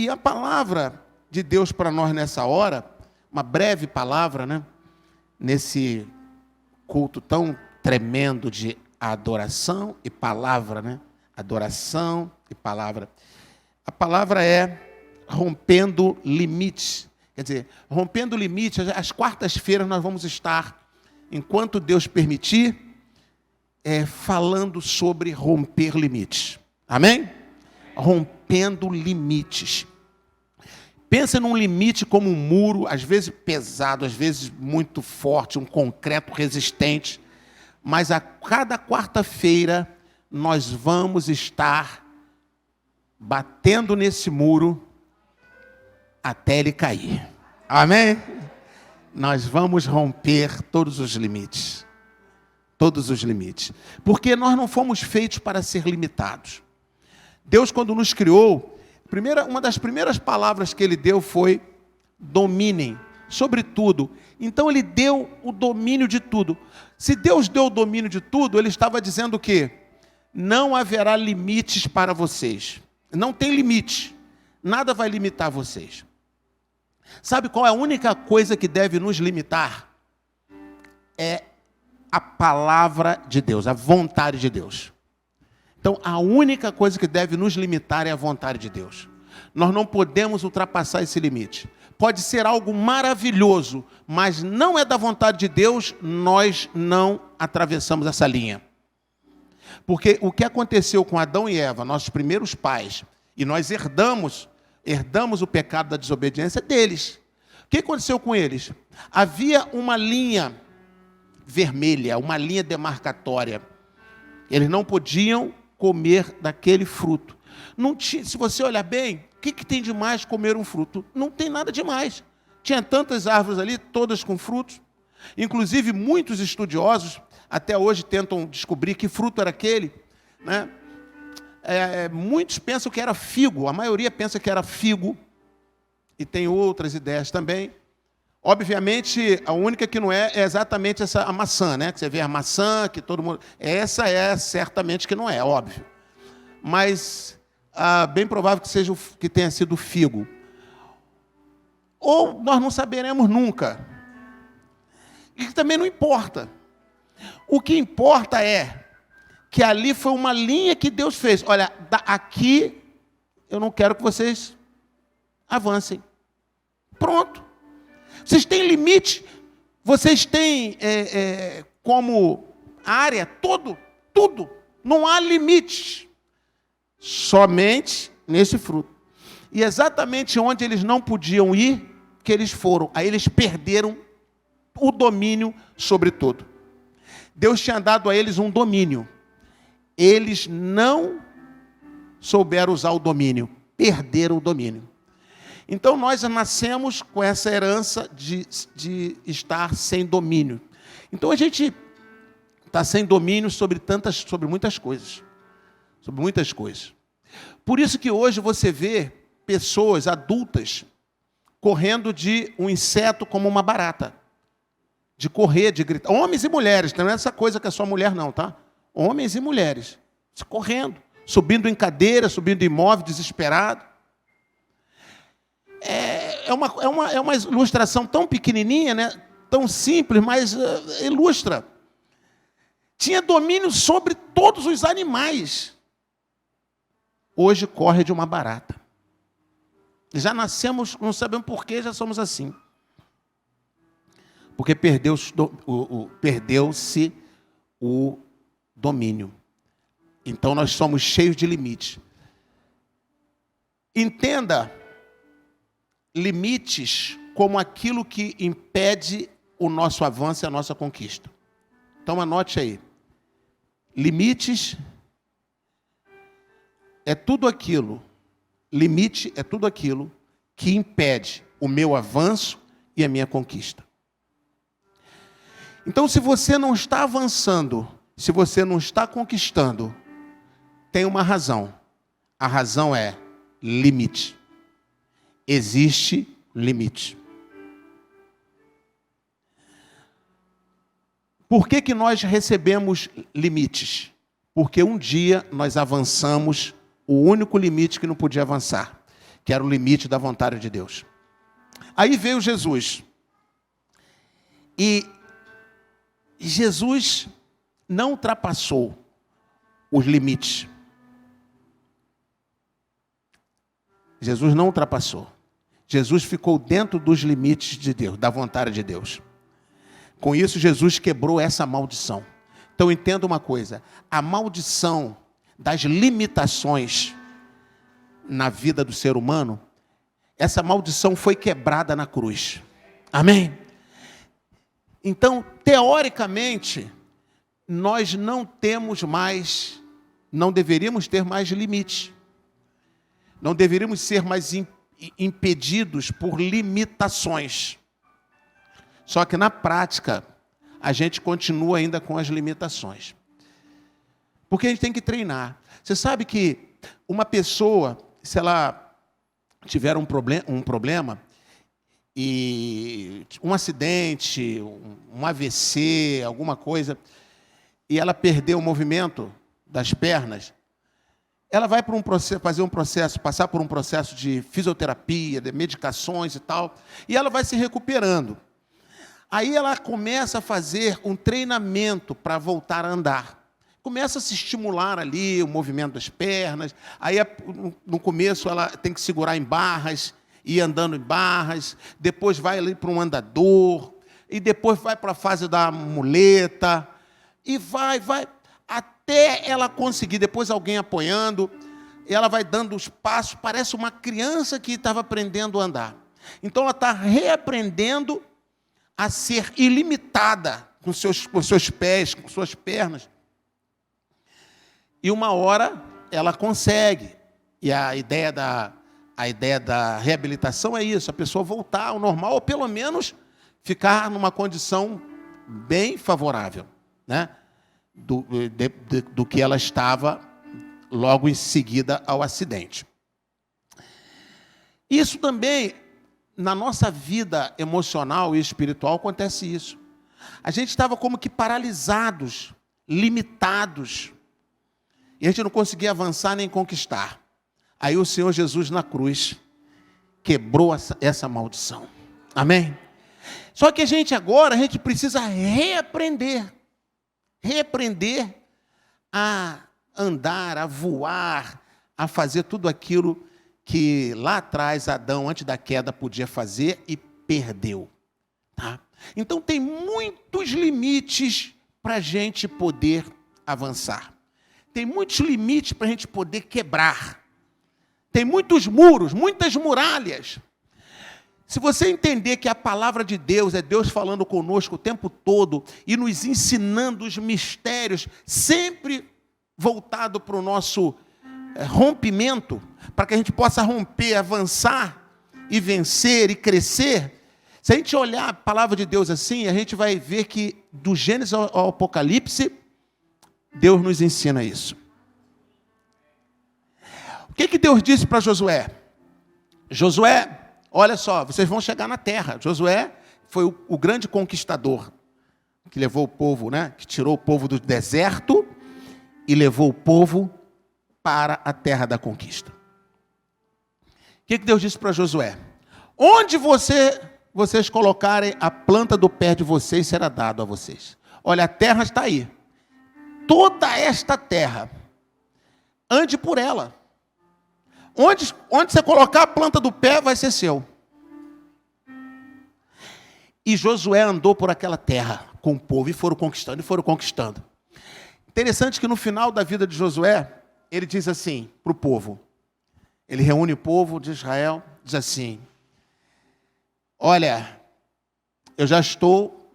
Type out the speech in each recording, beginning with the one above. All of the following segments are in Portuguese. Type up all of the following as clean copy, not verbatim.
E a palavra de Deus para nós nessa hora, uma breve palavra, né? Nesse culto tão tremendo de adoração e palavra, né? Adoração e palavra. A palavra é rompendo limites. Quer dizer, rompendo limites, às quartas-feiras nós vamos estar, enquanto Deus permitir, falando sobre romper limites. Amém? Rompendo limites. Pensa num limite como um muro, às vezes pesado, às vezes muito forte, um concreto resistente. Mas a cada quarta-feira nós vamos estar batendo nesse muro até ele cair. Amém? Nós vamos romper todos os limites. Todos os limites. Porque nós não fomos feitos para ser limitados. Deus, quando nos criou, uma das primeiras palavras que Ele deu foi dominem sobre tudo. Então Ele deu o domínio de tudo. Se Deus deu o domínio de tudo, Ele estava dizendo o quê? Não haverá limites para vocês. Não tem limite. Nada vai limitar vocês. Sabe qual é a única coisa que deve nos limitar? É a palavra de Deus, a vontade de Deus. Então, a única coisa que deve nos limitar é a vontade de Deus. Nós não podemos ultrapassar esse limite. Pode ser algo maravilhoso, mas não é da vontade de Deus, nós não atravessamos essa linha. Porque o que aconteceu com Adão e Eva, nossos primeiros pais, e nós herdamos o pecado da desobediência deles. O que aconteceu com eles? Havia uma linha vermelha, uma linha demarcatória. Eles não podiam comer daquele fruto. Não tinha, se você olhar bem, o que tem de mais comer um fruto? Não tem nada de mais. Tinha tantas árvores ali, todas com frutos. Inclusive, muitos estudiosos até hoje tentam descobrir que fruto era aquele, né? Muitos pensam que era figo, a maioria pensa que era figo, e tem outras ideias também. Obviamente, a única que não é exatamente a maçã, né? Que você vê a maçã, que todo mundo... Essa é certamente que não é, óbvio. Mas bem provável que tenha sido figo. Ou nós não saberemos nunca. E também não importa. O que importa é que ali foi uma linha que Deus fez. Olha, aqui eu não quero que vocês avancem. Pronto. Vocês têm limite, vocês têm como área tudo. Não há limites. Somente nesse fruto. E exatamente onde eles não podiam ir, que eles foram. Aí eles perderam o domínio sobre tudo. Deus tinha dado a eles um domínio. Eles não souberam usar o domínio. Perderam o domínio. Então, nós nascemos com essa herança de estar sem domínio. Então, a gente está sem domínio sobre muitas coisas. Sobre muitas coisas. Por isso que hoje você vê pessoas adultas correndo de um inseto como uma barata. De correr, de gritar. Homens e mulheres, não é essa coisa que é só mulher não, tá? Homens e mulheres. Correndo, subindo em cadeira, subindo em móvel, desesperado. É uma ilustração tão pequenininha, né? Tão simples, mas ilustra. Tinha domínio sobre todos os animais. Hoje corre de uma barata. Já nascemos, não sabemos por que já somos assim. Porque perdeu-se o domínio. Então nós somos cheios de limites. Entenda limites como aquilo que impede o nosso avanço e a nossa conquista. Então anote aí. Limites é tudo aquilo, limite é tudo aquilo que impede o meu avanço e a minha conquista. Então, se você não está avançando, se você não está conquistando, tem uma razão. A razão é limite. Existe limite. Por que nós recebemos limites? Porque um dia nós avançamos o único limite que não podia avançar, que era o limite da vontade de Deus. Aí veio Jesus. E Jesus não ultrapassou os limites. Jesus não ultrapassou. Jesus ficou dentro dos limites de Deus, da vontade de Deus. Com isso, Jesus quebrou essa maldição. Então, entenda uma coisa. A maldição das limitações na vida do ser humano, essa maldição foi quebrada na cruz. Amém? Então, teoricamente, nós não deveríamos ter mais limites. Não deveríamos ser mais impedidos por limitações. Só que na prática, a gente continua ainda com as limitações. Porque a gente tem que treinar. Você sabe que uma pessoa, se ela tiver um problema, e um acidente, um AVC, alguma coisa, e ela perder o movimento das pernas, ela vai para passar por um processo de fisioterapia, de medicações e tal, e ela vai se recuperando. Aí ela começa a fazer um treinamento para voltar a andar. Começa a se estimular ali o movimento das pernas. Aí no começo ela tem que segurar em barras, ir andando em barras, depois vai ali para um andador, e depois vai para a fase da muleta, e vai, até ela conseguir, depois alguém apoiando, ela vai dando os passos, parece uma criança que estava aprendendo a andar. Então ela está reaprendendo a ser ilimitada com seus pés, com suas pernas. E uma hora ela consegue. E a ideia da reabilitação é isso, a pessoa voltar ao normal, ou pelo menos ficar numa condição bem favorável, né? Do que ela estava logo em seguida ao acidente. Isso também, na nossa vida emocional e espiritual, acontece isso. A gente estava como que paralisados, limitados, e a gente não conseguia avançar nem conquistar. Aí o Senhor Jesus na cruz quebrou essa maldição. Amém? Só que a gente precisa reaprender a andar, a voar, a fazer tudo aquilo que lá atrás Adão, antes da queda, podia fazer e perdeu. Tá? Então tem muitos limites para a gente poder avançar. Tem muitos limites para a gente poder quebrar. Tem muitos muros, muitas muralhas. Se você entender que a palavra de Deus é Deus falando conosco o tempo todo e nos ensinando os mistérios, sempre voltado para o nosso rompimento, para que a gente possa romper, avançar e vencer e crescer. Se a gente olhar a palavra de Deus assim, a gente vai ver que do Gênesis ao Apocalipse, Deus nos ensina isso. O que Deus disse para Josué? Josué, olha só, vocês vão chegar na terra. Josué foi o grande conquistador que levou o povo, né? Que tirou o povo do deserto e levou o povo para a terra da conquista. O que Deus disse para Josué? Onde vocês colocarem a planta do pé de vocês, será dado a vocês. Olha, a terra está aí. Toda esta terra, ande por ela. Onde você colocar a planta do pé, vai ser seu. E Josué andou por aquela terra com o povo e foram conquistando. Interessante que no final da vida de Josué, ele diz assim para o povo. Ele reúne o povo de Israel, diz assim: olha, eu já estou,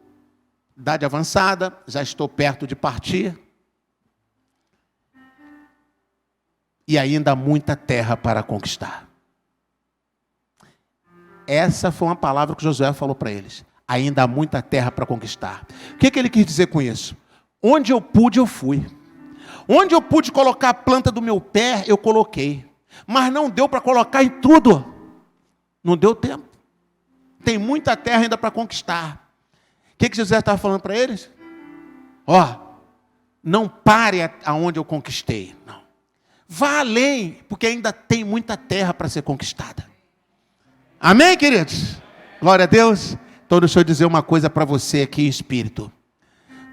idade avançada, já estou perto de partir. E ainda há muita terra para conquistar. Essa foi uma palavra que Josué falou para eles. Ainda há muita terra para conquistar. O que ele quis dizer com isso? Onde eu pude, eu fui. Onde eu pude colocar a planta do meu pé, eu coloquei. Mas não deu para colocar em tudo. Não deu tempo. Tem muita terra ainda para conquistar. O que Josué estava falando para eles? Não pare aonde eu conquistei. Não. Vá além, porque ainda tem muita terra para ser conquistada. Amém, queridos? Glória a Deus. Então deixa eu dizer uma coisa para você aqui em espírito.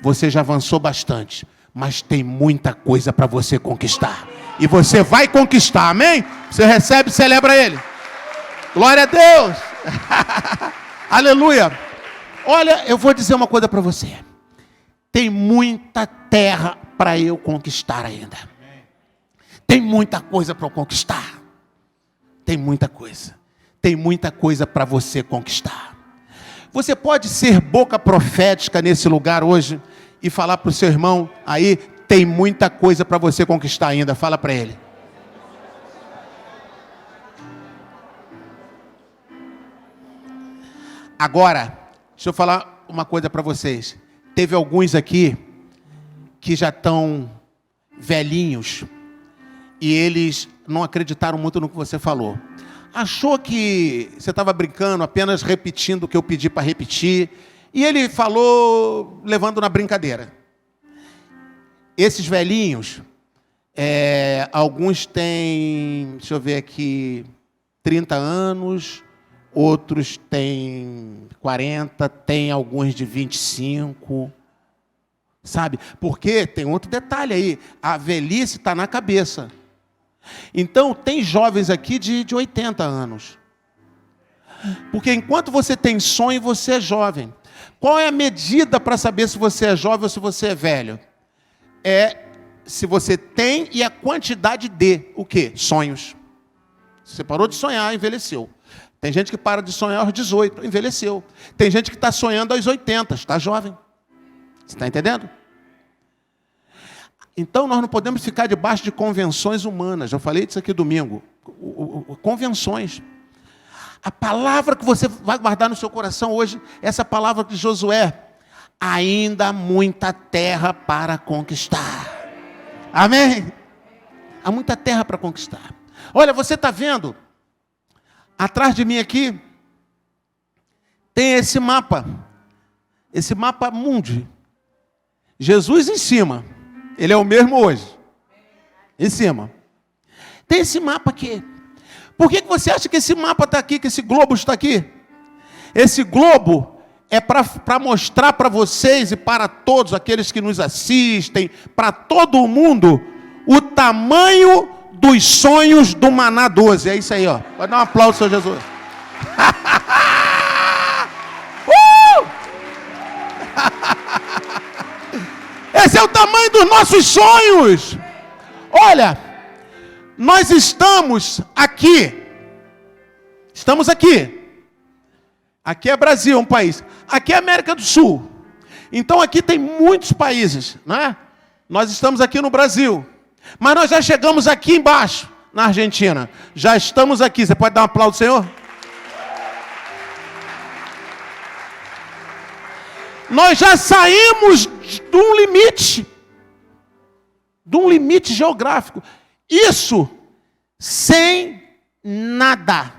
Você já avançou bastante, mas tem muita coisa para você conquistar. E você vai conquistar, amém? Você recebe, celebra ele. Glória a Deus. Aleluia. Olha, eu vou dizer uma coisa para você. Tem muita terra para eu conquistar ainda. Tem muita coisa para eu conquistar. Tem muita coisa. Tem muita coisa para você conquistar. Você pode ser boca profética nesse lugar hoje e falar para o seu irmão aí, tem muita coisa para você conquistar ainda. Fala para ele. Agora, deixa eu falar uma coisa para vocês. Teve alguns aqui que já estão velhinhos e eles não acreditaram muito no que você falou. Achou que você estava brincando, apenas repetindo o que eu pedi para repetir. E ele falou levando na brincadeira. Esses velhinhos, alguns têm, deixa eu ver aqui, 30 anos, outros têm 40, tem alguns de 25, sabe? Porque tem outro detalhe aí, a velhice está na cabeça. Então, tem jovens aqui de 80 anos. Porque enquanto você tem sonho, você é jovem. Qual é a medida para saber se você é jovem ou se você é velho? É se você tem e a quantidade de o quê? Sonhos. Você parou de sonhar, envelheceu. Tem gente que para de sonhar aos 18, envelheceu. Tem gente que está sonhando aos 80, está jovem. Você está entendendo? Então, nós não podemos ficar debaixo de convenções humanas. Eu falei disso aqui domingo. Convenções. A palavra que você vai guardar no seu coração hoje, essa palavra de Josué. Ainda há muita terra para conquistar. Amém? Há muita terra para conquistar. Olha, você está vendo? Atrás de mim aqui, tem esse mapa. Esse mapa mundi. Jesus em cima. Ele é o mesmo hoje. Em cima. Tem esse mapa aqui. Por que você acha que esse mapa está aqui, que esse globo está aqui? Esse globo é para mostrar para vocês e para todos aqueles que nos assistem, para todo mundo, o tamanho dos sonhos do Maná 12. É isso aí, ó. Pode dar um aplauso, Senhor Jesus. Esse é o tamanho dos nossos sonhos. Olha, nós estamos aqui. Estamos aqui. Aqui é Brasil, um país. Aqui é América do Sul. Então aqui tem muitos países, né? Nós estamos aqui no Brasil. Mas nós já chegamos aqui embaixo, na Argentina. Já estamos aqui. Você pode dar um aplauso, Senhor? Nós já saímos de um limite geográfico. Isso sem nada,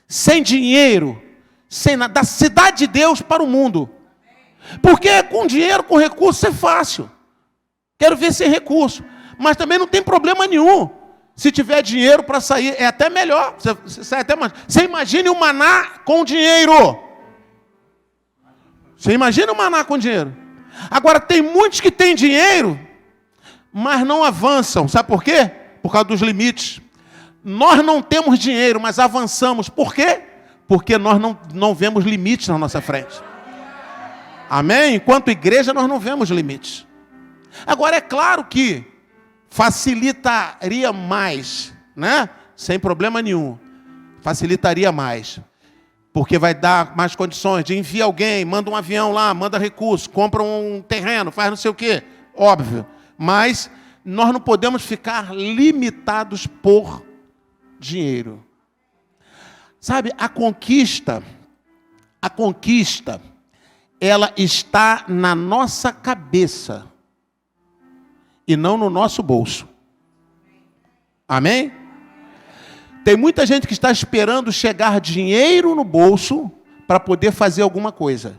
sem dinheiro, sem nada, da cidade de Deus para o mundo. Porque com dinheiro, com recurso, é fácil. Quero ver sem recurso. Mas também não tem problema nenhum. Se tiver dinheiro para sair, é até melhor. Você sai até mais. Você imagine o maná com dinheiro. Você imagina o maná com dinheiro. Agora, tem muitos que têm dinheiro, mas não avançam. Sabe por quê? Por causa dos limites. Nós não temos dinheiro, mas avançamos. Por quê? Porque nós não vemos limites na nossa frente. Amém? Enquanto igreja, nós não vemos limites. Agora, é claro que facilitaria mais, né? Sem problema nenhum. Facilitaria mais. Porque vai dar mais condições de enviar alguém, manda um avião lá, manda recurso, compra um terreno, faz não sei o quê. Óbvio. Mas nós não podemos ficar limitados por dinheiro. Sabe, a conquista, ela está na nossa cabeça e não no nosso bolso. Amém? Tem muita gente que está esperando chegar dinheiro no bolso para poder fazer alguma coisa.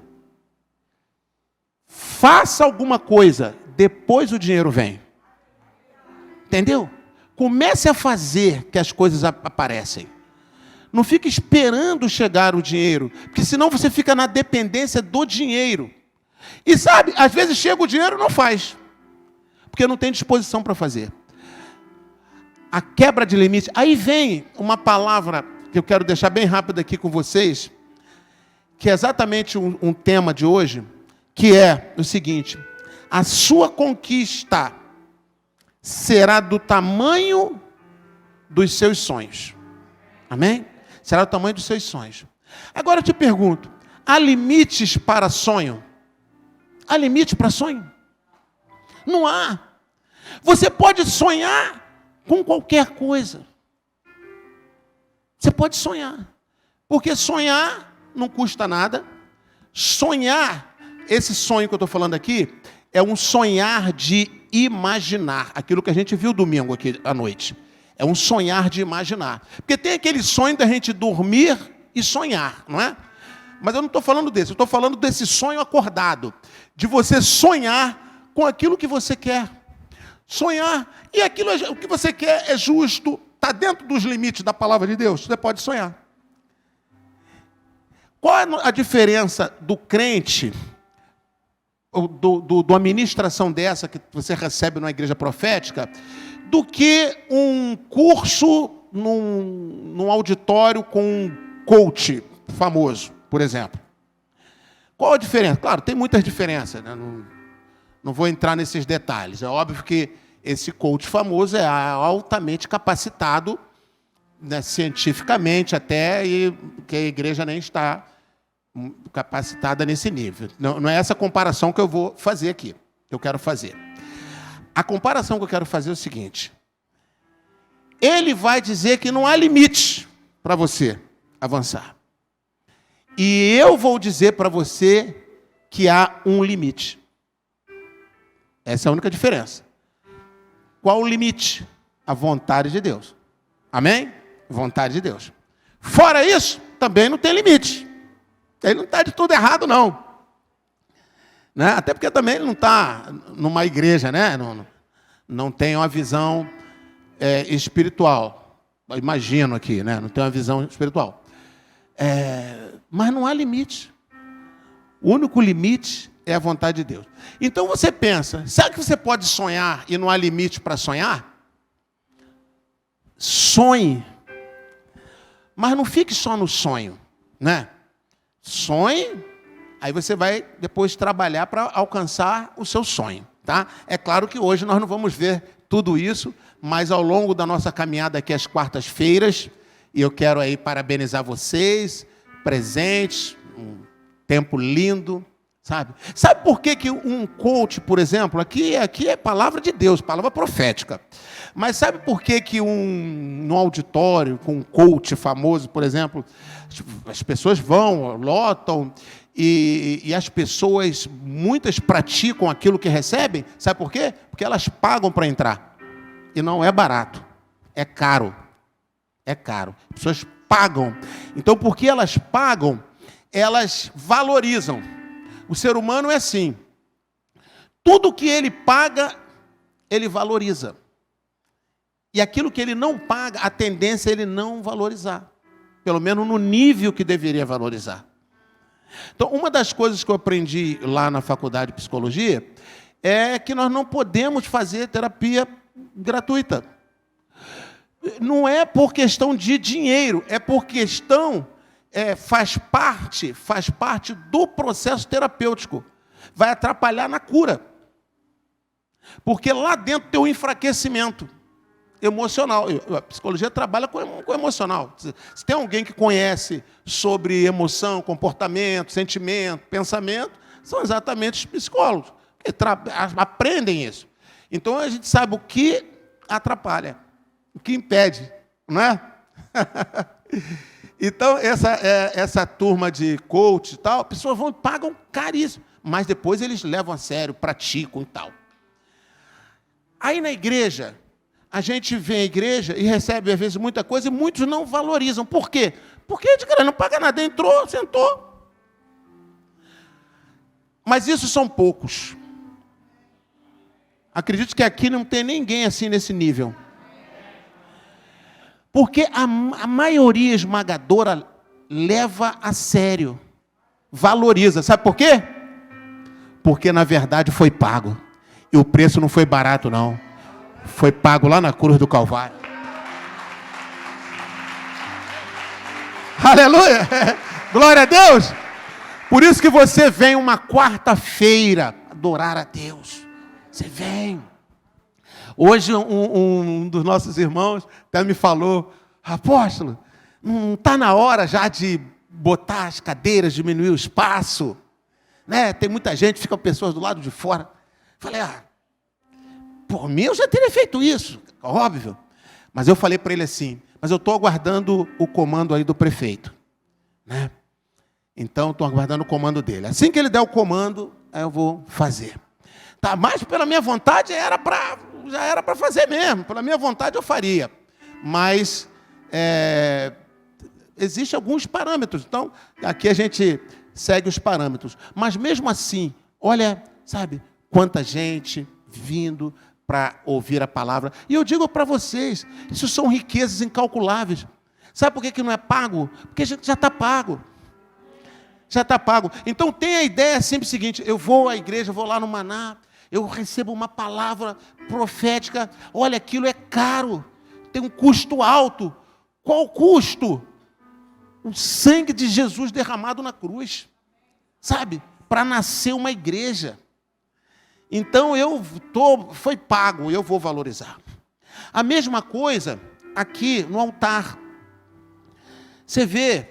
Faça alguma coisa, depois o dinheiro vem. Entendeu? Comece a fazer que as coisas aparecem. Não fique esperando chegar o dinheiro, porque senão você fica na dependência do dinheiro. E sabe, às vezes chega o dinheiro e não faz, porque não tem disposição para fazer. A quebra de limite. Aí vem uma palavra que eu quero deixar bem rápido aqui com vocês, que é exatamente um tema de hoje, que é o seguinte: a sua conquista será do tamanho dos seus sonhos. Amém? Será o tamanho dos seus sonhos. Agora eu te pergunto, há limites para sonho? Há limite para sonho? Não há. Você pode sonhar com qualquer coisa. Você pode sonhar. Porque sonhar não custa nada. Sonhar, esse sonho que eu estou falando aqui, é um sonhar de imaginar. Aquilo que a gente viu domingo aqui à noite. É um sonhar de imaginar. Porque tem aquele sonho da gente dormir e sonhar, não é? Mas eu não estou falando desse. Eu estou falando desse sonho acordado. De você sonhar com aquilo que você quer. Sonhar. E aquilo o que você quer é justo. Está dentro dos limites da palavra de Deus. Você pode sonhar. Qual é a diferença do crente, do administração dessa que você recebe numa igreja profética, do que um curso num auditório com um coach famoso, por exemplo? Qual a diferença? Claro, tem muitas diferenças, né? Não vou entrar nesses detalhes. É óbvio que esse coach famoso é altamente capacitado, né, cientificamente até, e que a igreja nem está capacitada nesse nível. Não é essa comparação que eu vou fazer aqui, que eu quero fazer. A comparação que eu quero fazer é o seguinte: ele vai dizer que não há limite para você avançar. E eu vou dizer para você que há um limite. Essa é a única diferença. Qual o limite? A vontade de Deus. Amém? Vontade de Deus. Fora isso, também não tem limite. Ele não está de tudo errado, não. Né? Até porque também ele não está numa igreja, né? Não tem uma visão espiritual. Eu imagino aqui, né? Não tem uma visão espiritual. Mas não há limite. O único limite é a vontade de Deus. Então você pensa, sabe que você pode sonhar e não há limite para sonhar? Sonhe. Mas não fique só no sonho, né? Sonhe, aí você vai depois trabalhar para alcançar o seu sonho, tá? É claro que hoje nós não vamos ver tudo isso, mas ao longo da nossa caminhada aqui às quartas-feiras, e eu quero aí parabenizar vocês, presentes, um tempo lindo, sabe? Sabe por que um coach, por exemplo, aqui é palavra de Deus, palavra profética, mas sabe por que num auditório com um coach famoso, por exemplo, as pessoas vão, lotam, e as pessoas, muitas praticam aquilo que recebem? Sabe por quê? Porque elas pagam para entrar. E não é barato. É caro. É caro. As pessoas pagam. Então, porque elas pagam, elas valorizam. O ser humano é assim. Tudo que ele paga, ele valoriza. E aquilo que ele não paga, a tendência é ele não valorizar. Pelo menos no nível que deveria valorizar. Então, uma das coisas que eu aprendi lá na faculdade de psicologia é que nós não podemos fazer terapia gratuita. Não é por questão de dinheiro, é por questão, faz parte do processo terapêutico. Vai atrapalhar na cura. Porque lá dentro tem um enfraquecimento emocional. A psicologia trabalha com emocional. Se tem alguém que conhece sobre emoção, comportamento, sentimento, pensamento, são exatamente os psicólogos que aprendem isso. Então a gente sabe o que atrapalha, o que impede, não é? Então essa turma de coach e tal, pessoas vão e pagam caríssimo, mas depois eles levam a sério, praticam e tal. Aí na igreja, a gente vem à igreja e recebe, às vezes, muita coisa e muitos não valorizam. Por quê? Porque de cara não paga nada. Entrou, sentou. Mas isso são poucos. Acredito que aqui não tem ninguém assim nesse nível. Porque a maioria esmagadora leva a sério, valoriza. Sabe por quê? Porque na verdade foi pago. E o preço não foi barato, não. Foi pago lá na cruz do Calvário. Aleluia! Glória a Deus! Por isso que você vem uma quarta-feira adorar a Deus. Você vem. Hoje um dos nossos irmãos até me falou: apóstolo, não está na hora já de botar as cadeiras, diminuir o espaço? Né? Tem muita gente, ficam pessoas do lado de fora. Falei, por mim eu já teria feito isso, óbvio. Mas eu falei para ele assim, mas eu estou aguardando o comando aí do prefeito. Né? Então, estou aguardando o comando dele. Assim que ele der o comando, eu vou fazer. Tá, mas pela minha vontade já era para fazer mesmo. Pela minha vontade eu faria. Mas existem alguns parâmetros. Então, aqui a gente segue os parâmetros. Mas mesmo assim, olha, sabe, quanta gente vindo para ouvir a palavra. E eu digo para vocês, isso são riquezas incalculáveis. Sabe por que não é pago? Porque já está pago. Já está pago. Então tem a ideia sempre o seguinte: eu vou à igreja, vou lá no Maná, eu recebo uma palavra profética, olha, aquilo é caro, tem um custo alto. Qual o custo? O sangue de Jesus derramado na cruz, sabe? Para nascer uma igreja. Então foi pago, eu vou valorizar. A mesma coisa aqui no altar. Você vê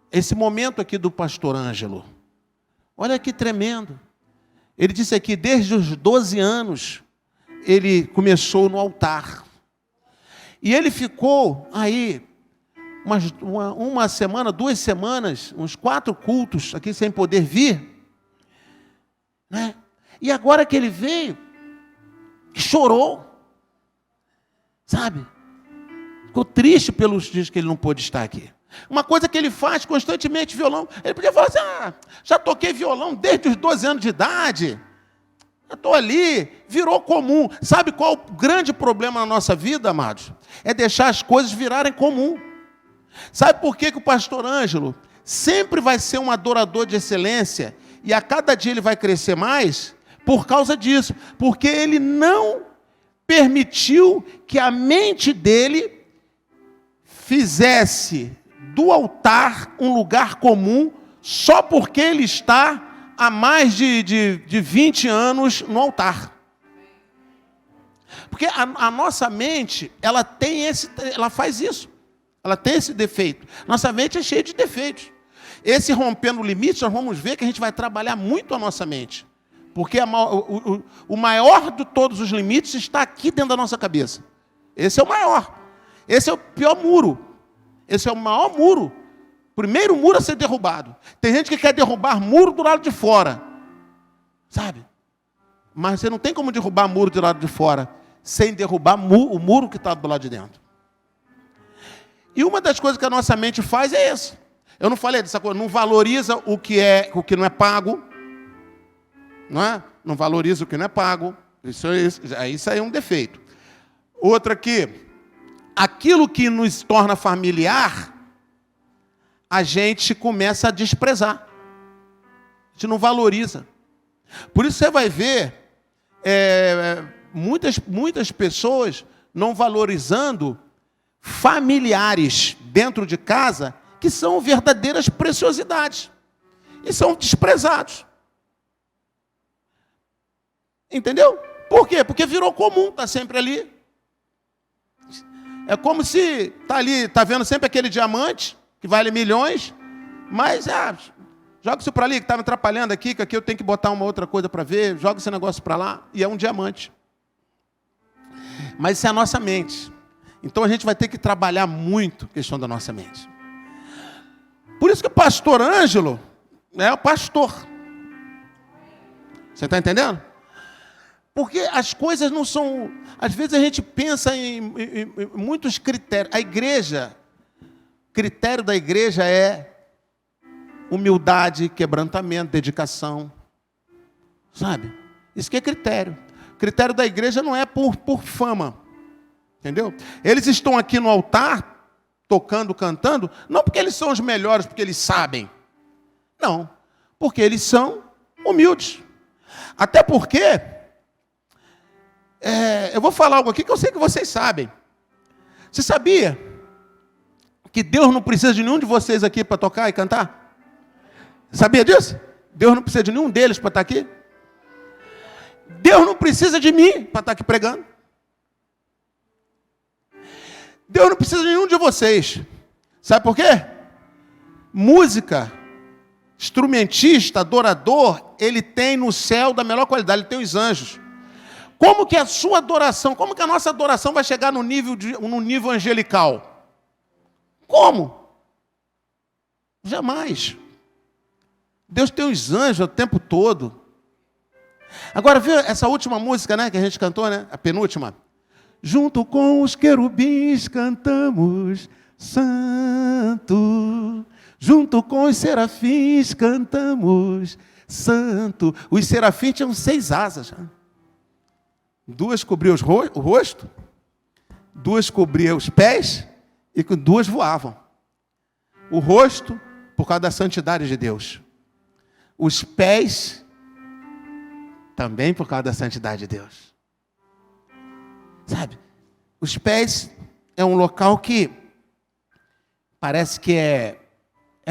esse momento aqui do pastor Ângelo. Olha que tremendo. Ele disse aqui, desde os 12 anos, ele começou no altar. E ele ficou aí uma semana, 2 semanas, uns 4 cultos aqui sem poder vir. Né? E agora que ele veio, chorou. Sabe? Ficou triste pelos dias que ele não pôde estar aqui. Uma coisa que ele faz constantemente, violão. Ele podia falar assim, já toquei violão desde os 12 anos de idade. Eu estou ali, virou comum. Sabe qual o grande problema na nossa vida, amados? É deixar as coisas virarem comum. Sabe por que o pastor Ângelo sempre vai ser um adorador de excelência e a cada dia ele vai crescer mais? Por causa disso. Porque ele não permitiu que a mente dele fizesse do altar um lugar comum só porque ele está há mais de 20 anos no altar. Porque a nossa mente, ela faz isso. Ela tem esse defeito. Nossa mente é cheia de defeitos. Esse rompendo limites, nós vamos ver que a gente vai trabalhar muito a nossa mente. Porque o maior de todos os limites está aqui dentro da nossa cabeça. Esse é o maior. Esse é o pior muro. Esse é o maior muro. Primeiro muro a ser derrubado. Tem gente que quer derrubar muro do lado de fora. Sabe? Mas você não tem como derrubar muro do lado de fora sem derrubar o muro que está do lado de dentro. E uma das coisas que a nossa mente faz é essa. Eu não falei dessa coisa, não valoriza o que não é pago. Não é? Não valoriza o que não é pago. Isso aí é um defeito. Outra aqui, aquilo que nos torna familiar, a gente começa a desprezar. A gente não valoriza. Por isso você vai ver muitas pessoas não valorizando familiares dentro de casa que são verdadeiras preciosidades. E são desprezados. Entendeu? Por quê? Porque virou comum, está sempre ali. É como se está ali, está vendo sempre aquele diamante, que vale milhões, mas joga isso para ali, que está me atrapalhando aqui, que aqui eu tenho que botar uma outra coisa para ver, joga esse negócio para lá, e é um diamante. Mas isso é a nossa mente. Então a gente vai ter que trabalhar muito a questão da nossa mente. Por isso que o pastor Ângelo é o pastor. Você está entendendo? Porque as coisas não são... Às vezes a gente pensa em muitos critérios. A igreja, critério da igreja é humildade, quebrantamento, dedicação. Sabe? Isso que é critério. Critério da igreja não é por fama. Entendeu? Eles estão aqui no altar, tocando, cantando, não porque eles são os melhores, porque eles sabem. Não, porque eles são humildes. Até porque, eu vou falar algo aqui que eu sei que vocês sabem. Você sabia que Deus não precisa de nenhum de vocês aqui para tocar e cantar? Sabia disso? Deus não precisa de nenhum deles para estar aqui? Deus não precisa de mim para estar aqui pregando. Deus não precisa de nenhum de vocês. Sabe por quê? Música, instrumentista, adorador, ele tem no céu da melhor qualidade, ele tem os anjos. Como que a sua adoração, como que a nossa adoração vai chegar no nível angelical? Como? Jamais. Deus tem os anjos o tempo todo. Agora, viu essa última música, né, que a gente cantou, né? A penúltima. Junto com os querubins cantamos santo. Junto com os serafins cantamos santo. Os serafins tinham 6 asas. 2 cobriam o rosto, 2 cobriam os pés e 2 voavam. O rosto, por causa da santidade de Deus. Os pés, também por causa da santidade de Deus. Sabe, os pés é um local que parece que é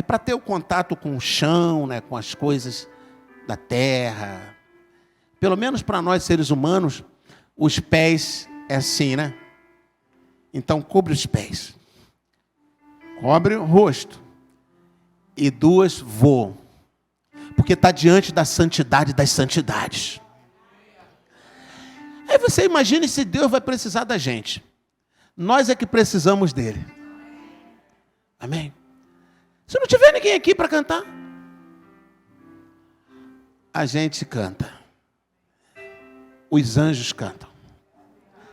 para ter o contato com o chão, né, com as coisas da terra. Pelo menos para nós seres humanos, os pés é assim, né? Então, cobre os pés. Cobre o rosto. E 2 voam. Porque está diante da santidade das santidades. Aí você imagine se Deus vai precisar da gente. Nós é que precisamos dele. Amém? Se não tiver ninguém aqui para cantar, a gente canta. Os anjos cantam.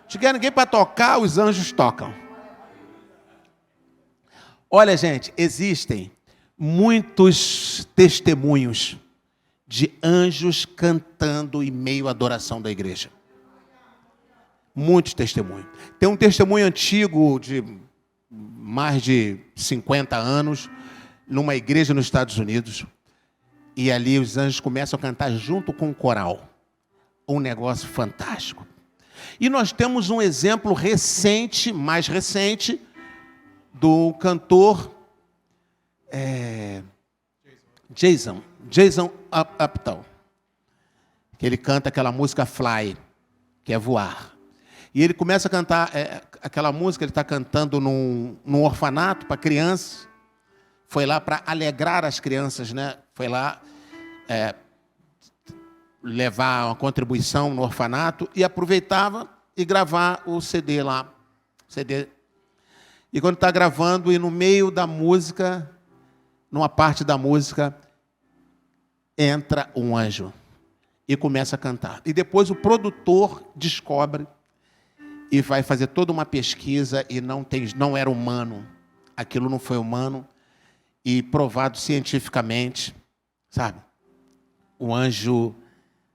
Se tiver ninguém para tocar, os anjos tocam. Olha, gente, existem muitos testemunhos de anjos cantando em meio à adoração da igreja. Muitos testemunhos. Tem um testemunho antigo de mais de 50 anos, numa igreja nos Estados Unidos, e ali os anjos começam a cantar junto com o coral. Um negócio fantástico. E nós temos um exemplo recente, mais recente, do cantor Jason Upton, que ele canta aquela música Fly, que é voar. E ele começa a cantar aquela música, ele está cantando num orfanato para crianças. Foi lá para alegrar as crianças, né? Foi lá levar uma contribuição no orfanato e aproveitava e gravar o CD lá. CD. E quando está gravando, e no meio da música, numa parte da música, entra um anjo e começa a cantar. E depois o produtor descobre e vai fazer toda uma pesquisa e não era humano. Aquilo não foi humano e provado cientificamente, sabe? O anjo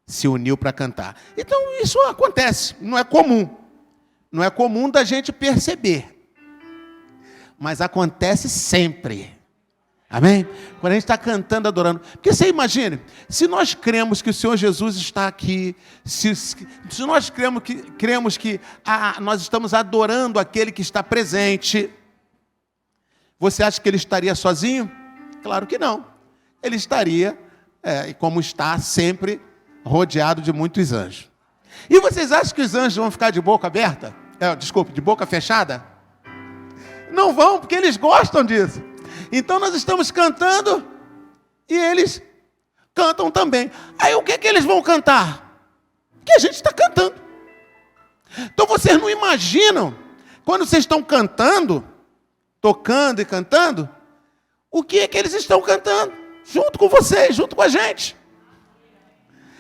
se uniu para cantar. Então isso acontece, não é comum. Não é comum da gente perceber. Mas acontece sempre. Amém? Quando a gente está cantando, adorando. Porque você imagine, se nós cremos que o Senhor Jesus está aqui, se nós cremos que nós estamos adorando aquele que está presente, você acha que ele estaria sozinho? Claro que não. Ele estaria, como está sempre, rodeado de muitos anjos. E vocês acham que os anjos vão ficar de boca aberta? De boca fechada? Não vão, porque eles gostam disso. Então nós estamos cantando e eles cantam também. Aí o que eles vão cantar? O que a gente está cantando. Então vocês não imaginam, quando vocês estão cantando, tocando e cantando, o que eles estão cantando? Junto com vocês, junto com a gente.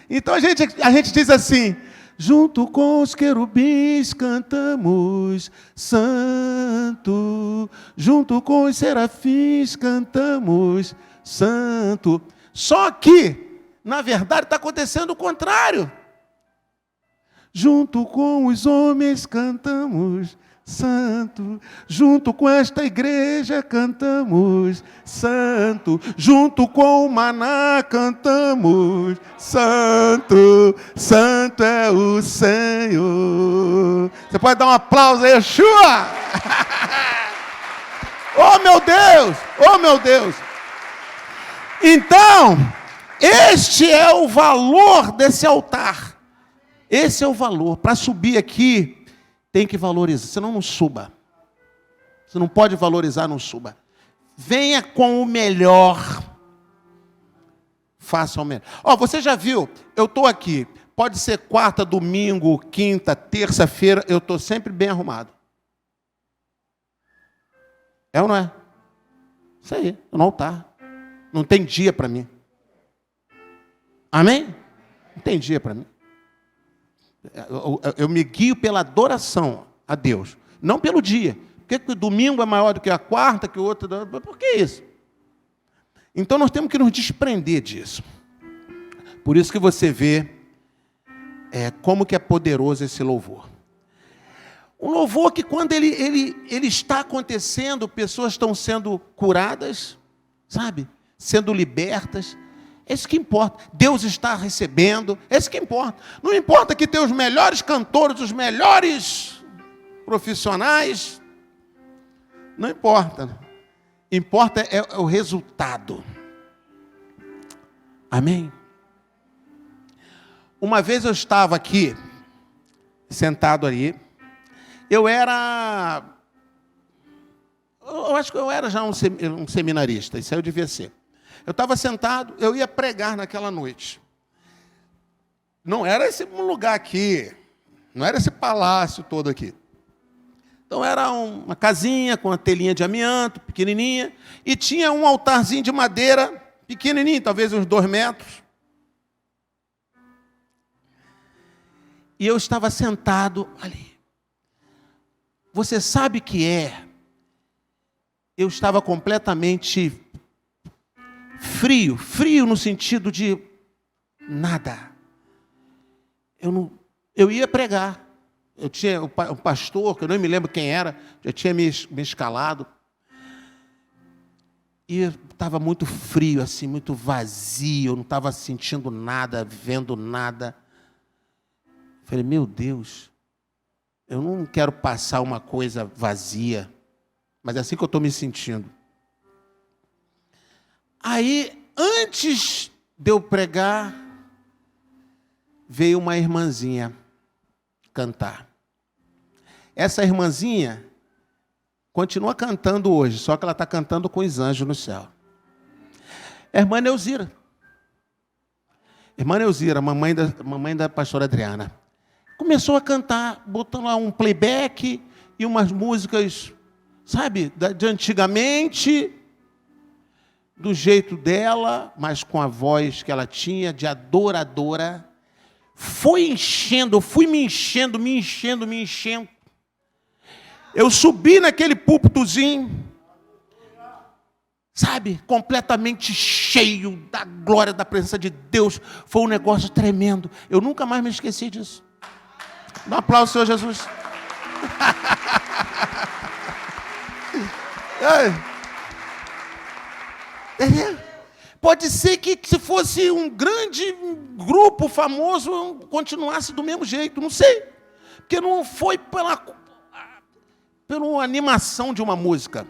Então a gente diz assim: junto com os querubins cantamos santo, junto com os serafins cantamos santo. Só que, na verdade, está acontecendo o contrário. Junto com os homens cantamos santo. Junto com esta igreja cantamos, santo. Junto com o maná cantamos, santo, santo é o Senhor. Você pode dar um aplauso aí, Yeshua? Oh, meu Deus! Oh, meu Deus! Então, este é o valor desse altar. Esse é o valor. Para subir aqui, tem que valorizar. Senão não suba. Você não pode valorizar, não suba. Venha com o melhor. Faça o melhor. Ó, você já viu? Eu estou aqui. Pode ser quarta, domingo, quinta, terça-feira. Eu estou sempre bem arrumado. É ou não é? Isso aí, no altar. Não tem dia para mim. Amém? Não tem dia para mim. Eu me guio pela adoração a Deus, não pelo dia. Por que o domingo é maior do que a quarta, que o outro... Por que isso? Então nós temos que nos desprender disso. Por isso que você vê como que é poderoso esse louvor. Um louvor que quando ele está acontecendo, pessoas estão sendo curadas, sabe? Sendo libertas. É isso que importa. Deus está recebendo. É isso que importa. Não importa que tenha os melhores cantores, os melhores profissionais. Não importa. Importa é o resultado. Amém? Uma vez eu estava aqui, sentado ali. Eu acho que eu era já um seminarista. Isso aí eu devia ser. Eu estava sentado, eu ia pregar naquela noite. Não era esse lugar aqui, não era esse palácio todo aqui. Então era uma casinha com uma telinha de amianto, pequenininha, e tinha um altarzinho de madeira, pequenininho, talvez uns 2 metros. E eu estava sentado ali. Você sabe que eu estava completamente frio no sentido de nada. Eu ia pregar. Eu tinha um pastor, que eu não me lembro quem era, já tinha me escalado. E estava muito frio, assim, muito vazio, eu não estava sentindo nada, vendo nada. Falei, meu Deus, eu não quero passar uma coisa vazia, mas é assim que eu estou me sentindo. Aí, antes de eu pregar, veio uma irmãzinha cantar. Essa irmãzinha continua cantando hoje, só que ela está cantando com os anjos no céu. A irmã Neuzira. Irmã Neuzira, mamãe da pastora Adriana. Começou a cantar, botando lá um playback e umas músicas, sabe, de antigamente, do jeito dela, mas com a voz que ela tinha de adoradora. Foi enchendo, eu fui me enchendo. Eu subi naquele púlpitozinho, sabe, completamente cheio da glória, da presença de Deus. Foi um negócio tremendo. Eu nunca mais me esqueci disso. Dá um aplauso, Senhor Jesus. Pode ser que se fosse um grande grupo famoso, continuasse do mesmo jeito, não sei. Porque não foi pela animação de uma música,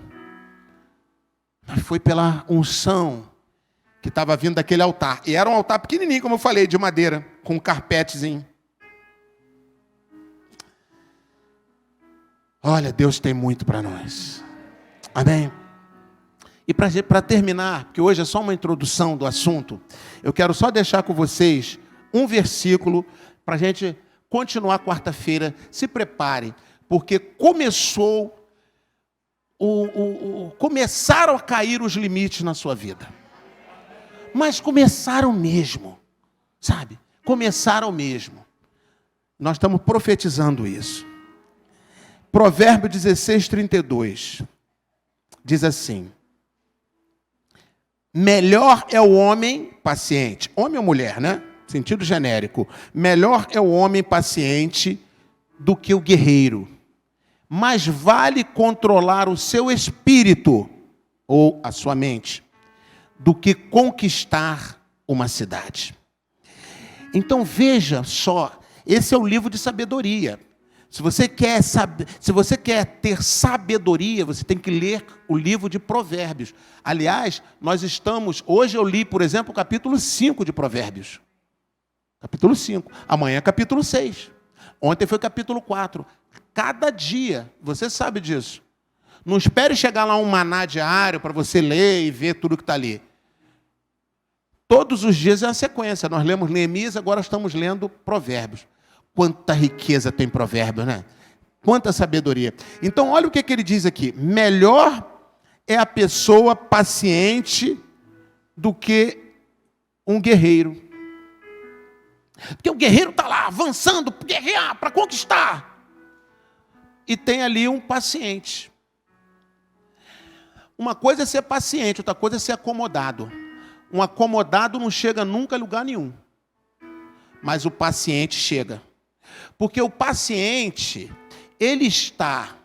mas foi pela unção que estava vindo daquele altar. E era um altar pequenininho, como eu falei, de madeira, com um carpetezinho. Olha, Deus tem muito para nós. Amém? E para terminar, porque hoje é só uma introdução do assunto, eu quero só deixar com vocês um versículo para a gente continuar quarta-feira. Se prepare, porque começaram a cair os limites na sua vida. Mas começaram mesmo, sabe? Começaram mesmo. Nós estamos profetizando isso. Provérbio 16:32 diz assim: melhor é o homem paciente. Homem ou mulher, né? Sentido genérico. Melhor é o homem paciente do que o guerreiro. mais vale controlar o seu espírito, ou a sua mente, do que conquistar uma cidade. Então veja só, esse é o livro de sabedoria. Se você quer ter sabedoria, você tem que ler o livro de Provérbios. Aliás, hoje eu li, por exemplo, o capítulo 5 de Provérbios. Capítulo 5. Amanhã capítulo 6. Ontem foi capítulo 4. Cada dia, você sabe disso. Não espere chegar lá um maná diário para você ler e ver tudo que está ali. Todos os dias é uma sequência. Nós lemos Neemias, agora estamos lendo Provérbios. Quanta riqueza tem Provérbios, né? Quanta sabedoria. Então, olha o que ele diz aqui. Melhor é a pessoa paciente do que um guerreiro. Porque o guerreiro está lá avançando para guerrear, para conquistar. E tem ali um paciente. Uma coisa é ser paciente, outra coisa é ser acomodado. Um acomodado não chega nunca a lugar nenhum. Mas o paciente chega. Porque o paciente, ele está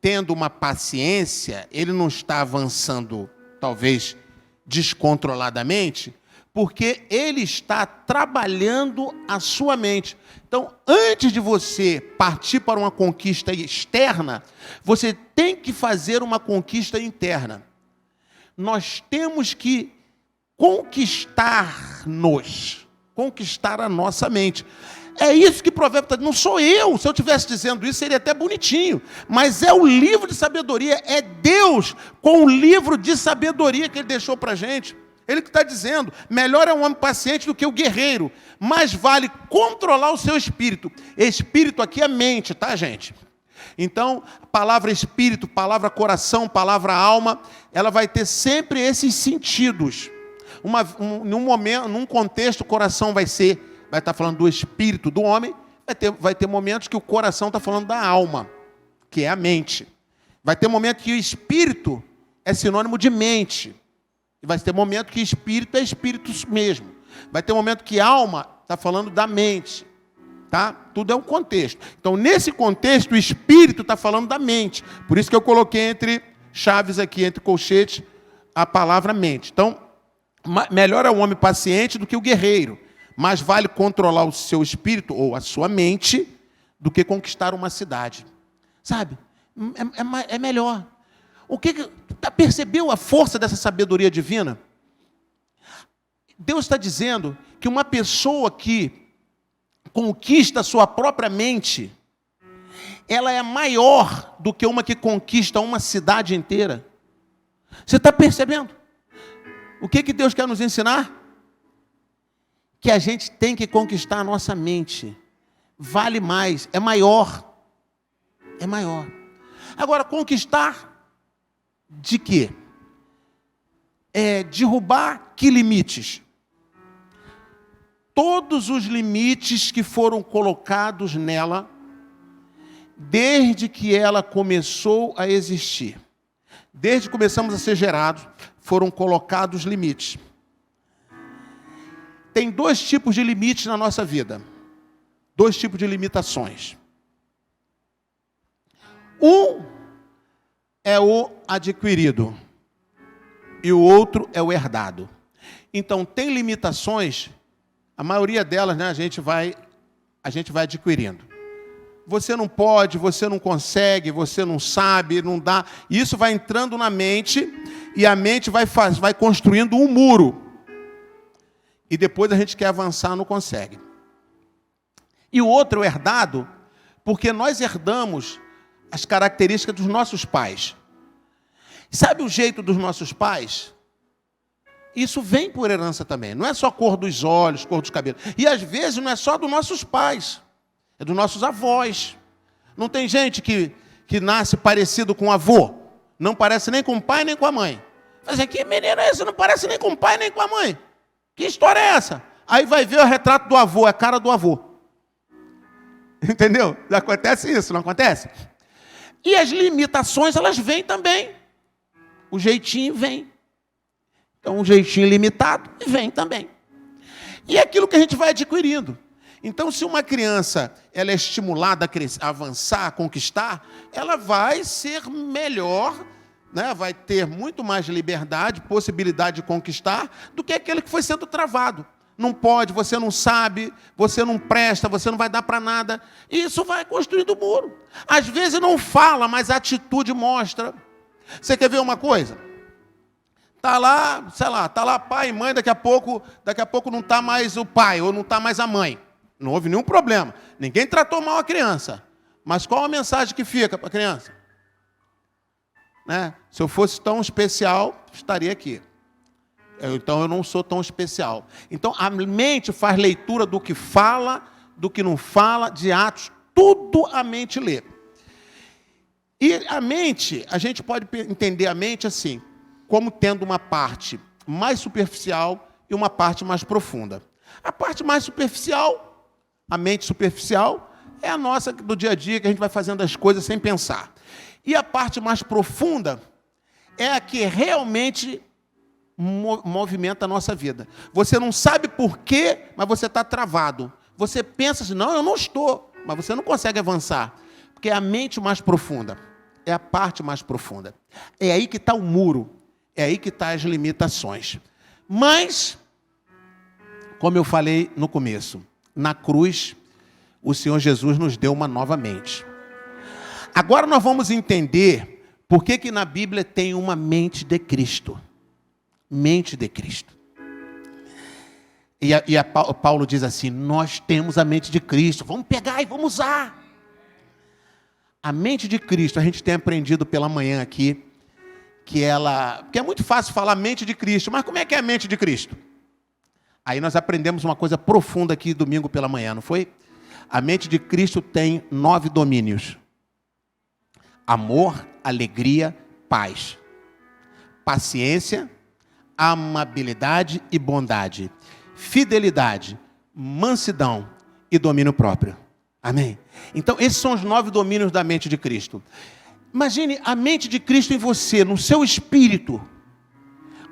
tendo uma paciência, ele não está avançando, talvez, descontroladamente, porque ele está trabalhando a sua mente. Então, antes de você partir para uma conquista externa, você tem que fazer uma conquista interna. Nós temos que conquistar-nos, conquistar a nossa mente. É isso que Provérbios está dizendo. Não sou eu. Se eu estivesse dizendo isso, seria até bonitinho. Mas é o livro de sabedoria. É Deus com o livro de sabedoria que Ele deixou para a gente. Ele que está dizendo, melhor é um homem paciente do que o guerreiro. Mais vale controlar o seu espírito. Espírito aqui é mente, tá, gente? Então, a palavra espírito, palavra coração, palavra alma, ela vai ter sempre esses sentidos. Num contexto, o coração vai estar falando do espírito do homem, vai ter momentos que o coração está falando da alma, que é a mente. Vai ter momento que o espírito é sinônimo de mente. E vai ter momento que espírito é espírito mesmo. Vai ter momento que alma está falando da mente. Tá? Tudo é um contexto. Então, nesse contexto, o espírito está falando da mente. Por isso que eu coloquei entre chaves aqui, entre colchetes, a palavra mente. Então, melhor é o homem paciente do que o guerreiro. Mais vale controlar o seu espírito ou a sua mente do que conquistar uma cidade. Sabe? É melhor. Percebeu a força dessa sabedoria divina? Deus está dizendo que uma pessoa que conquista a sua própria mente, ela é maior do que uma que conquista uma cidade inteira. Você está percebendo? O que Deus quer nos ensinar? Que a gente tem que conquistar a nossa mente. Vale mais, é maior. É maior. Agora, conquistar de quê? Derrubar que limites? Todos os limites que foram colocados nela, desde que ela começou a existir. Desde que começamos a ser gerados, foram colocados limites. Tem dois tipos de limites na nossa vida. Dois tipos de limitações. Um é o adquirido e o outro é o herdado. Então, tem limitações, a maioria delas, né, a gente vai adquirindo. Você não pode, você não consegue, você não sabe, não dá. Isso vai entrando na mente e a mente vai construindo um muro. E depois a gente quer avançar, não consegue. E o outro é o herdado, porque nós herdamos as características dos nossos pais. Sabe o jeito dos nossos pais? Isso vem por herança também. Não é só cor dos olhos, cor dos cabelos. E às vezes não é só dos nossos pais. É dos nossos avós. Não tem gente que nasce parecido com o avô. Não parece nem com o pai, nem com a mãe. Mas que menino é esse? Não parece nem com o pai, nem com a mãe. Que história é essa? Aí vai ver o retrato do avô, é a cara do avô. Entendeu? Acontece isso, não acontece? E as limitações, elas vêm também. O jeitinho vem. Então, um jeitinho limitado vem também. E é aquilo que a gente vai adquirindo. Então, se uma criança ela é estimulada a crescer, a avançar, a conquistar, ela vai ser melhor, né? Vai ter muito mais liberdade, possibilidade de conquistar, do que aquele que foi sendo travado. Não pode, você não sabe, você não presta, você não vai dar para nada. E isso vai construindo o muro. Às vezes não fala, mas a atitude mostra. Você quer ver uma coisa? Está lá, sei lá, está lá pai e mãe, daqui a pouco não está mais o pai, ou não está mais a mãe. Não houve nenhum problema. Ninguém tratou mal a criança. Mas qual a mensagem que fica para a criança? Né? Se eu fosse tão especial, estaria aqui. Então eu não sou tão especial. Então a mente faz leitura do que fala, do que não fala, de atos, tudo a mente lê. E a mente, a gente pode entender a mente assim, como tendo uma parte mais superficial e uma parte mais profunda. A parte mais superficial, a mente superficial, é a nossa do dia a dia, que a gente vai fazendo as coisas sem pensar. E a parte mais profunda é a que realmente movimenta a nossa vida. Você não sabe por quê, mas você está travado. Você pensa assim, não, eu não estou, mas você não consegue avançar. Porque é a mente mais profunda, é a parte mais profunda. É aí que está o muro, é aí que estão as limitações. Mas, como eu falei no começo, na cruz, o Senhor Jesus nos deu uma nova mente. Agora nós vamos entender por que na Bíblia tem uma mente de Cristo. Mente de Cristo. E Paulo diz assim, nós temos a mente de Cristo, vamos pegar e vamos usar. A mente de Cristo, a gente tem aprendido pela manhã aqui, que é muito fácil falar mente de Cristo, mas como é que é a mente de Cristo? Aí nós aprendemos uma coisa profunda aqui domingo pela manhã, não foi? A mente de Cristo tem 9 domínios. Amor, alegria, paz, paciência, amabilidade e bondade, fidelidade, mansidão e domínio próprio. Amém? Então, esses são os 9 domínios da mente de Cristo. Imagine a mente de Cristo em você, no seu espírito,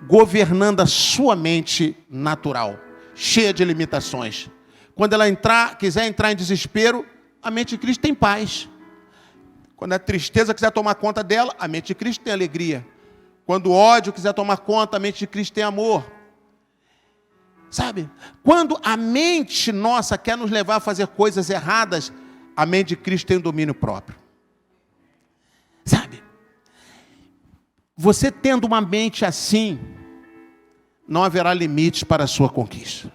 governando a sua mente natural, cheia de limitações. Quando ela quiser entrar em desespero, a mente de Cristo tem paz. Quando a tristeza quiser tomar conta dela, a mente de Cristo tem alegria. Quando o ódio quiser tomar conta, a mente de Cristo tem amor. Sabe? Quando a mente nossa quer nos levar a fazer coisas erradas, a mente de Cristo tem um domínio próprio. Sabe? Você tendo uma mente assim, não haverá limites para a sua conquista.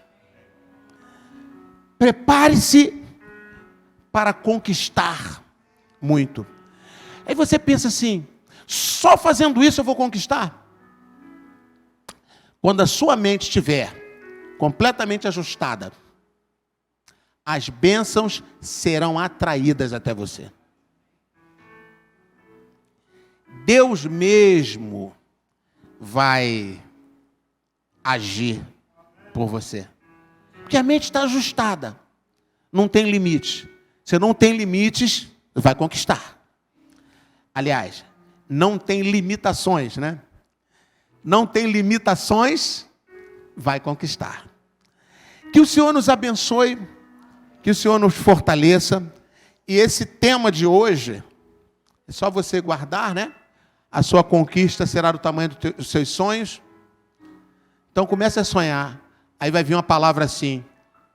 Prepare-se para conquistar muito. Aí você pensa assim, só fazendo isso eu vou conquistar? Quando a sua mente estiver completamente ajustada, as bênçãos serão atraídas até você. Deus mesmo vai agir por você. Porque a mente está ajustada. Não tem limite. Se não tem limites, vai conquistar. Aliás, não tem limitações, né? Não tem limitações, vai conquistar. Que o Senhor nos abençoe, que o Senhor nos fortaleça. E esse tema de hoje, é só você guardar, né? A sua conquista será do tamanho dos seus sonhos. Então comece a sonhar. Aí vai vir uma palavra assim,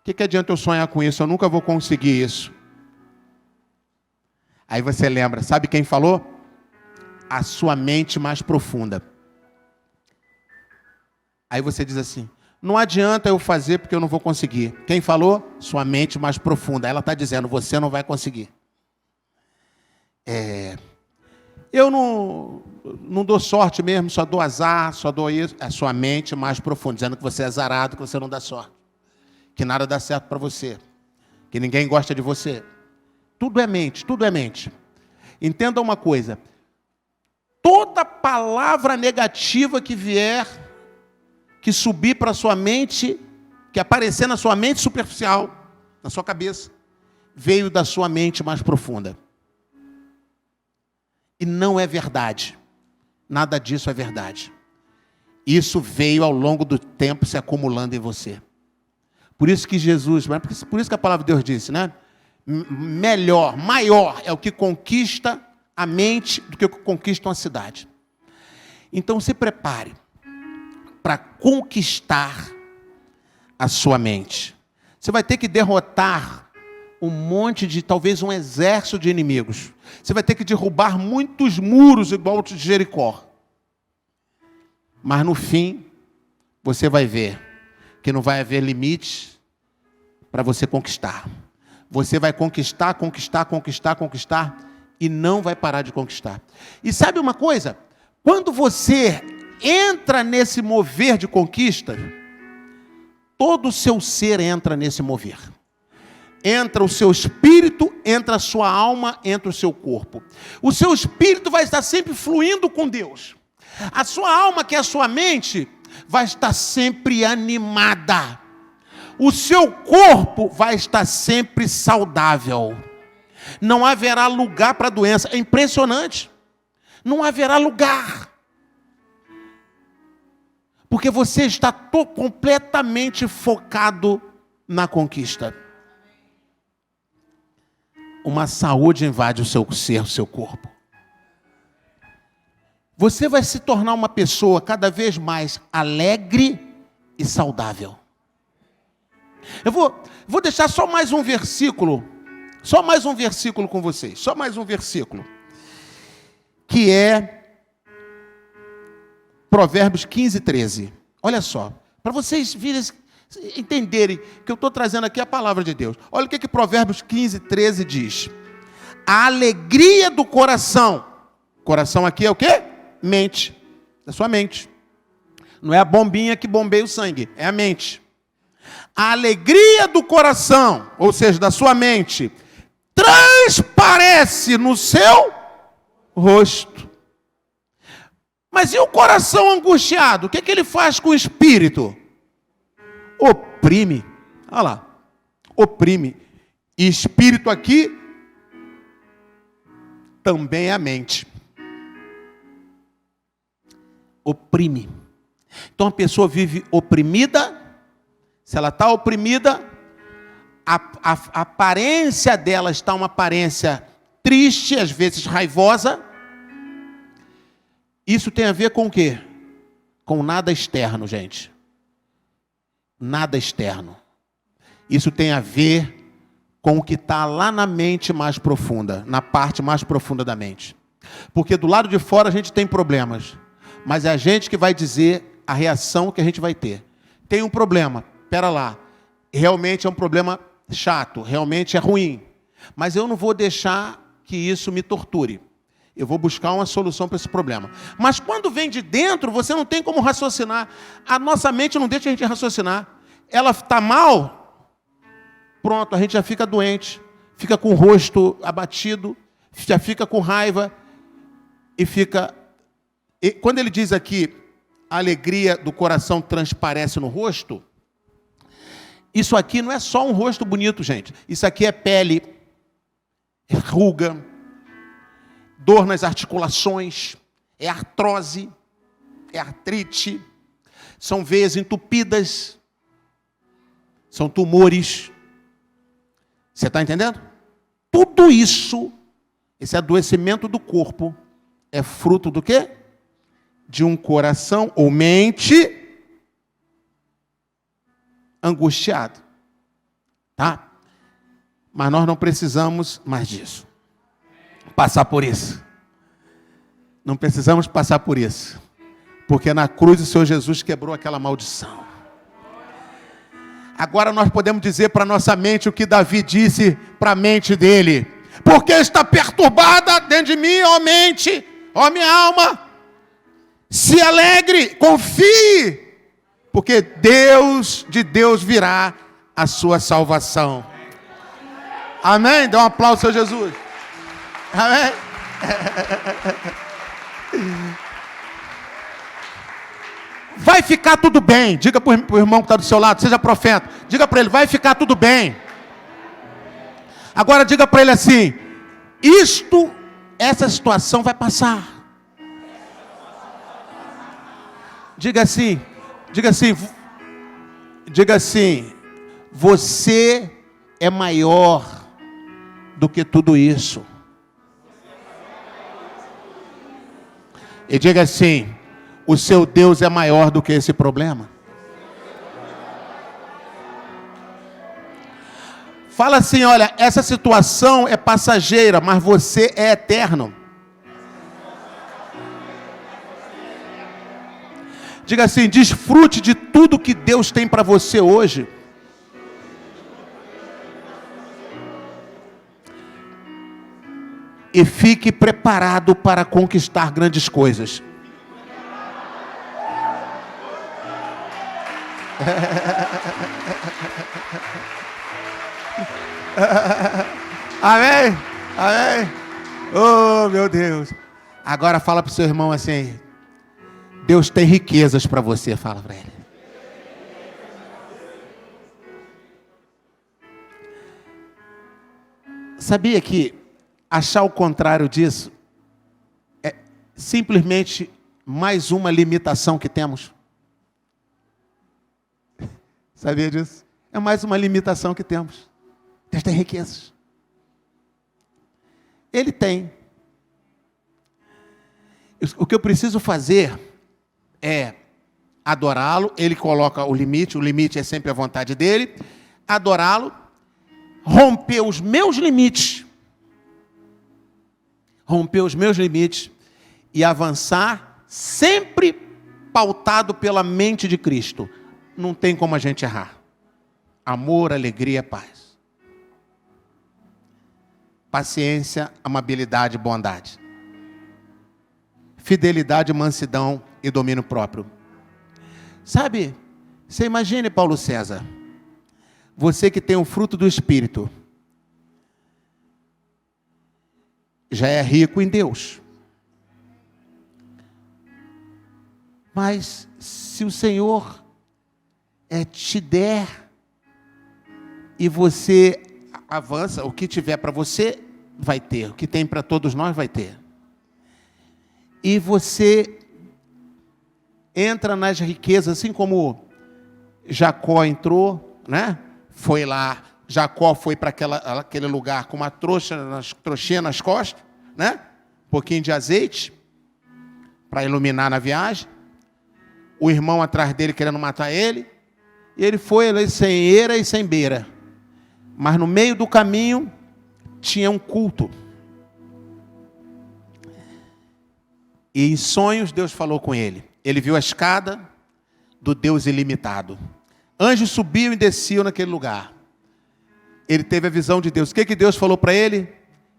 o que adianta eu sonhar com isso? Eu nunca vou conseguir isso. Aí você lembra, sabe quem falou? A sua mente mais profunda. Aí você diz assim, não adianta eu fazer porque eu não vou conseguir. Quem falou? Sua mente mais profunda. Ela está dizendo, você não vai conseguir. Eu não dou sorte mesmo, só dou azar, só dou isso. É a sua mente mais profunda, dizendo que você é azarado, que você não dá sorte. Que nada dá certo para você. Que ninguém gosta de você. Tudo é mente, tudo é mente. Entenda uma coisa. Toda palavra negativa que vier, que subir para a sua mente, que aparecer na sua mente superficial, na sua cabeça, veio da sua mente mais profunda. E não é verdade. Nada disso é verdade. Isso veio ao longo do tempo se acumulando em você. Por isso que Jesus, por isso que a palavra de Deus disse, né? Melhor, maior é o que conquista a mente do que o que conquista uma cidade. Então se prepare para conquistar a sua mente. Você vai ter que derrotar um monte de, talvez um exército de inimigos. Você vai ter que derrubar muitos muros igual o de Jericó. Mas no fim, você vai ver que não vai haver limite para você conquistar. Você vai conquistar e não vai parar de conquistar. E sabe uma coisa? Quando você entra nesse mover de conquista, todo o seu ser entra nesse mover. Entra o seu espírito, entra a sua alma, entra o seu corpo. O seu espírito vai estar sempre fluindo com Deus. A sua alma, que é a sua mente, vai estar sempre animada. O seu corpo vai estar sempre saudável. Não haverá lugar para doença. É impressionante. Não haverá lugar. Porque você está completamente focado na conquista. Uma saúde invade o seu ser, o seu corpo. Você vai se tornar uma pessoa cada vez mais alegre e saudável. Eu vou deixar só mais um versículo com vocês. Só mais um versículo. Que é Provérbios 15, 13. Olha só, para vocês entenderem que eu estou trazendo aqui a palavra de Deus. Olha o que Provérbios 15, 13 diz. A alegria do coração. Coração aqui é o quê? Mente. É sua mente. Não é a bombinha que bombeia o sangue, é a mente. A alegria do coração, ou seja, da sua mente, transparece no seu rosto. Mas e o coração angustiado? O que ele faz com o espírito? Oprime. Olha lá. Oprime. E espírito aqui também é a mente. Oprime. Então a pessoa vive oprimida. Se ela está oprimida, a aparência dela está uma aparência triste, às vezes raivosa. Isso tem a ver com o quê? Com nada externo, gente. Nada externo. Isso tem a ver com o que está lá na mente mais profunda, na parte mais profunda da mente. Porque do lado de fora a gente tem problemas, mas é a gente que vai dizer a reação que a gente vai ter. Tem um problema, espera lá, realmente é um problema chato, realmente é ruim, mas eu não vou deixar que isso me torture. Eu vou buscar uma solução para esse problema. Mas quando vem de dentro, você não tem como raciocinar. A nossa mente não deixa a gente raciocinar. Ela está mal, pronto, a gente já fica doente, fica com o rosto abatido, já fica com raiva e fica... E quando ele diz aqui, a alegria do coração transparece no rosto, isso aqui não é só um rosto bonito, gente. Isso aqui é pele, é ruga, dor nas articulações, é artrose, é artrite, são veias entupidas, são tumores. Você está entendendo? Tudo isso, esse adoecimento do corpo, é fruto do quê? De um coração ou mente angustiado. Tá? Mas nós não precisamos mais disso. Passar por isso. Não precisamos passar por isso. Porque na cruz o Senhor Jesus quebrou aquela maldição. Agora nós podemos dizer para nossa mente o que Davi disse para a mente dele. Porque está perturbada dentro de mim, ó mente, ó minha alma. Se alegre, confie. Porque de Deus virá a sua salvação. Amém? Dá um aplauso ao Senhor Jesus. Amém? Vai ficar tudo bem. Diga para o irmão que está do seu lado, seja profeta. Diga para ele, vai ficar tudo bem. Agora diga para ele assim, essa situação vai passar. Diga assim, Você é maior do que tudo isso. E diga assim: o seu Deus é maior do que esse problema. Fala assim: olha, essa situação é passageira, mas você é eterno. Diga assim: desfrute de tudo que Deus tem para você hoje. E fique preparado para conquistar grandes coisas. Amém? Amém? Oh, meu Deus. Agora fala para o seu irmão assim: Deus tem riquezas para você. Fala para ele. Sabia que achar o contrário disso é simplesmente mais uma limitação que temos? Sabia disso? É mais uma limitação que temos. Deus tem riquezas. Ele tem. O que eu preciso fazer é adorá-lo. Ele coloca o limite é sempre a vontade dele. Adorá-lo, romper os meus limites. Romper os meus limites e avançar sempre pautado pela mente de Cristo. Não tem como a gente errar. Amor, alegria, paz. Paciência, amabilidade, bondade. Fidelidade, mansidão e domínio próprio. Sabe, você imagine, Paulo César, você que tem o fruto do Espírito, já é rico em Deus. Mas se o Senhor te der e você avança, o que tiver para você vai ter, o que tem para todos nós vai ter. E você entra nas riquezas, assim como Jacó entrou, né? Foi lá, Jacó foi para aquele lugar com uma trouxinha nas costas, né? Um pouquinho de azeite para iluminar na viagem. O irmão atrás dele querendo matar ele. E ele foi ali sem eira e sem beira. Mas no meio do caminho tinha um culto. E em sonhos Deus falou com ele. Ele viu a escada do Deus ilimitado. Anjos subiam e desciam naquele lugar. Ele teve a visão de Deus. O que Deus falou para ele?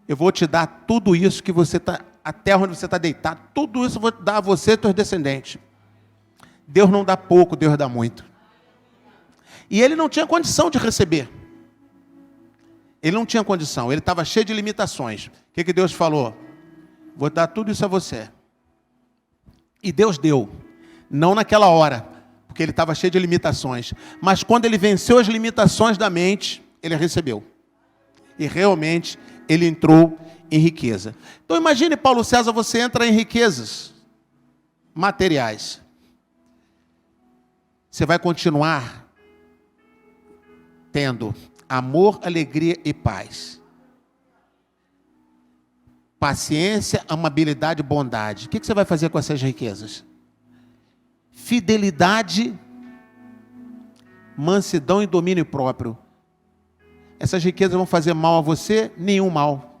Eu vou te dar tudo isso que você está, a terra onde você está deitado, tudo isso eu vou dar a você e teus descendentes. Deus não dá pouco, Deus dá muito. E ele não tinha condição de receber. Ele não tinha condição, ele estava cheio de limitações. O que Deus falou? Vou dar tudo isso a você. E Deus deu. Não naquela hora, porque ele estava cheio de limitações. Mas quando ele venceu as limitações da mente, ele recebeu. E realmente ele entrou em riqueza. Então imagine, Paulo César, você entra em riquezas materiais. Você vai continuar tendo amor, alegria e paz. Paciência, amabilidade e bondade. O que você vai fazer com essas riquezas? Fidelidade, mansidão e domínio próprio. Essas riquezas vão fazer mal a você? Nenhum mal.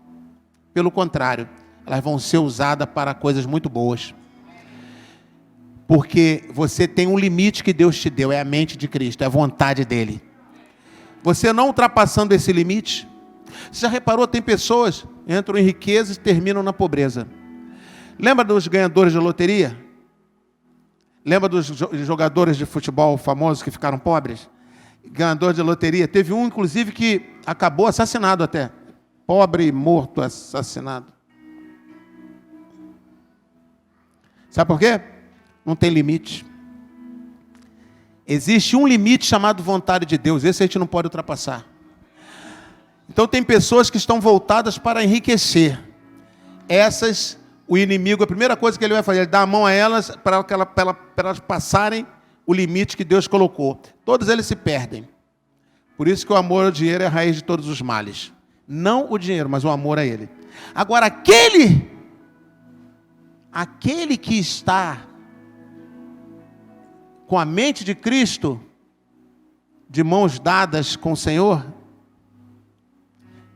Pelo contrário, elas vão ser usadas para coisas muito boas. Porque você tem um limite que Deus te deu, é a mente de Cristo, é a vontade dele. Você não ultrapassando esse limite. Você já reparou, tem pessoas que entram em riqueza e terminam na pobreza. Lembra dos ganhadores de loteria? Lembra dos jogadores de futebol famosos que ficaram pobres? Ganhador de loteria. Teve um, inclusive, que acabou assassinado até. Pobre, morto, assassinado. Sabe por quê? Não tem limite. Existe um limite chamado vontade de Deus. Esse a gente não pode ultrapassar. Então tem pessoas que estão voltadas para enriquecer. Essas, o inimigo, a primeira coisa que ele vai fazer, ele dá a mão a elas para elas passarem o limite que Deus colocou. Todos eles se perdem. Por isso que o amor ao dinheiro é a raiz de todos os males. Não o dinheiro, mas o amor a ele. Agora, aquele que está com a mente de Cristo, de mãos dadas com o Senhor,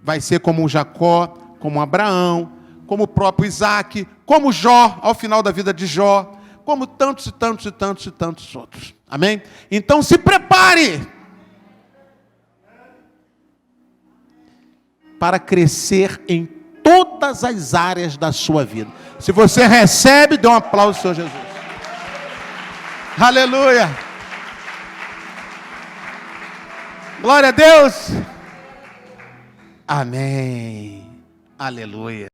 vai ser como Jacó, como Abraão, como o próprio Isaac, como Jó, ao final da vida de Jó, como tantos e tantos e tantos e tantos outros. Amém? Então se prepare para crescer em todas as áreas da sua vida. Se você recebe, dê um aplauso ao Senhor Jesus. Aleluia! Glória a Deus! Amém! Aleluia!